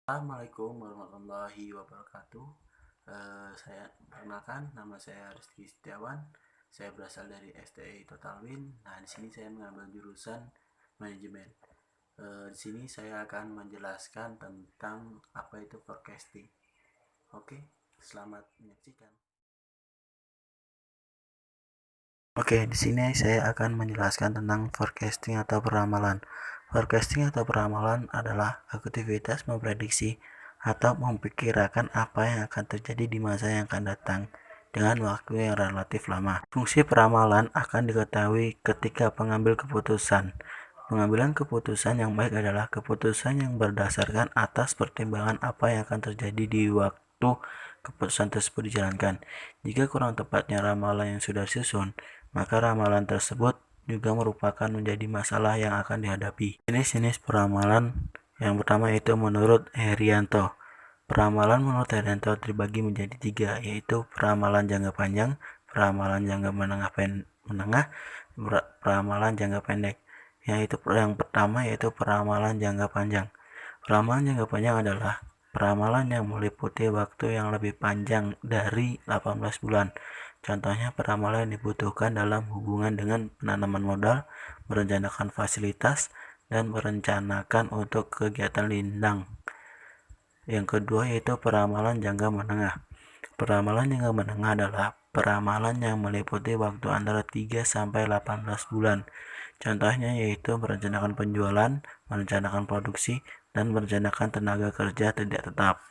Assalamualaikum warahmatullahi wabarakatuh. Saya perkenalkan, nama saya Rizky Setiawan. Saya berasal dari STI Total Win. Nah, di sini saya mengambil jurusan manajemen. Di sini saya akan menjelaskan tentang apa itu forecasting. Oke, selamat menyaksikan. Oke, di sini saya akan menjelaskan tentang forecasting atau peramalan. Forecasting atau peramalan adalah aktivitas memprediksi atau memperkirakan apa yang akan terjadi di masa yang akan datang dengan waktu yang relatif lama. Fungsi peramalan akan diketahui ketika pengambil keputusan. Pengambilan keputusan yang baik adalah keputusan yang berdasarkan atas pertimbangan apa yang akan terjadi di waktu keputusan tersebut dijalankan. Jika kurang tepatnya ramalan yang sudah disusun, maka ramalan tersebut juga merupakan menjadi masalah yang akan dihadapi. Jenis-jenis peramalan yang pertama yaitu menurut Herianto. Peramalan menurut Herianto terbagi menjadi 3, yaitu peramalan jangka panjang, peramalan jangka menengah, peramalan jangka pendek. Yang pertama yaitu peramalan jangka panjang. Peramalan jangka panjang adalah peramalan yang meliputi waktu yang lebih panjang dari 18 bulan. Contohnya peramalan yang dibutuhkan dalam hubungan dengan penanaman modal, merencanakan fasilitas, dan merencanakan untuk kegiatan lindang. Yang kedua yaitu peramalan jangka menengah. Peramalan jangka menengah adalah peramalan yang meliputi waktu antara 3 sampai 18 bulan. Contohnya yaitu merencanakan penjualan, merencanakan produksi, dan merencanakan tenaga kerja tidak tetap.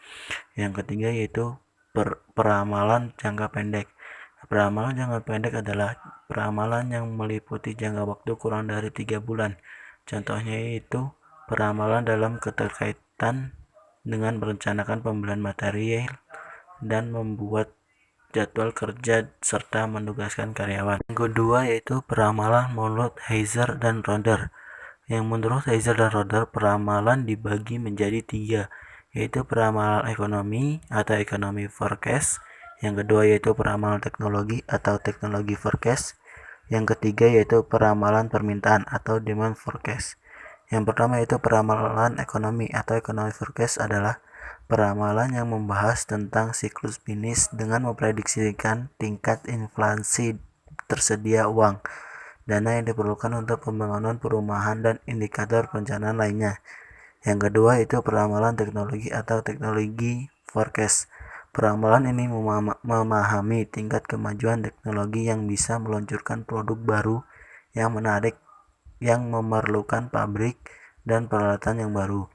Yang ketiga yaitu peramalan jangka pendek. Peramalan jangka pendek adalah peramalan yang meliputi jangka waktu kurang dari 3 bulan. Contohnya yaitu peramalan dalam keterkaitan dengan merencanakan pembelian material dan membuat jadwal kerja serta menugaskan karyawan. Yang kedua yaitu peramalan menurut Heiser dan Roder. Yang menurut Heiser dan Roder, peramalan dibagi menjadi 3, yaitu peramalan ekonomi atau ekonomi forecast. Yang kedua yaitu peramalan teknologi atau teknologi forecast. Yang ketiga yaitu peramalan permintaan atau demand forecast. Yang pertama yaitu peramalan ekonomi atau ekonomi forecast adalah peramalan yang membahas tentang siklus bisnis dengan memprediksikan tingkat inflasi tersedia uang, dana yang diperlukan untuk pembangunan perumahan, dan indikator perencanaan lainnya. Yang kedua itu peramalan teknologi atau teknologi forecast. Peramalan ini memahami tingkat kemajuan teknologi yang bisa meluncurkan produk baru yang menarik, yang memerlukan pabrik dan peralatan yang baru.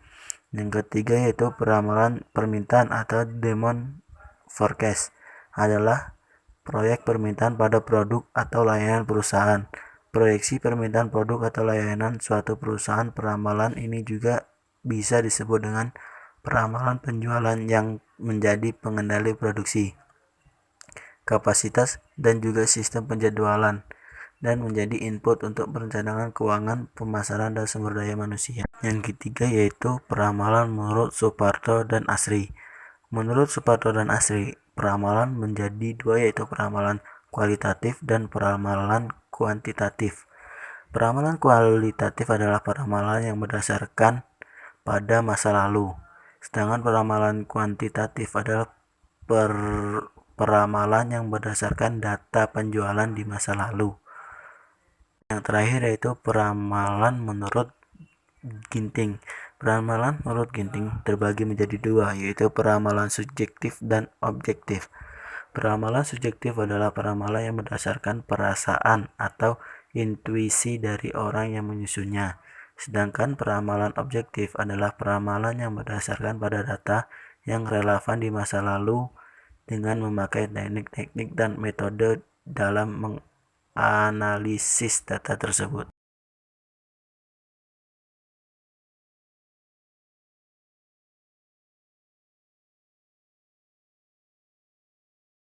Yang ketiga yaitu peramalan permintaan atau demand forecast adalah proyek permintaan pada produk atau layanan perusahaan. Proyeksi permintaan produk atau layanan suatu perusahaan. Peramalan ini juga bisa disebut dengan peramalan penjualan yang menjadi pengendali produksi, kapasitas, dan juga sistem penjadwalan, dan menjadi input untuk perencanaan keuangan, pemasaran, dan sumber daya manusia. Yang ketiga yaitu peramalan menurut Suparto dan Asri. Menurut Suparto dan Asri, peramalan menjadi 2, yaitu peramalan kualitatif dan peramalan kuantitatif. Peramalan kualitatif adalah peramalan yang berdasarkan pada masa lalu, sedangkan peramalan kuantitatif adalah peramalan yang berdasarkan data penjualan di masa lalu. Yang terakhir yaitu peramalan menurut Ginting. Peramalan menurut Ginting terbagi menjadi 2, yaitu peramalan subjektif dan objektif. Peramalan subjektif adalah peramalan yang berdasarkan perasaan atau intuisi dari orang yang menyusunnya. Sedangkan peramalan objektif adalah peramalan yang berdasarkan pada data yang relevan di masa lalu dengan memakai teknik-teknik dan metode dalam menganalisis data tersebut.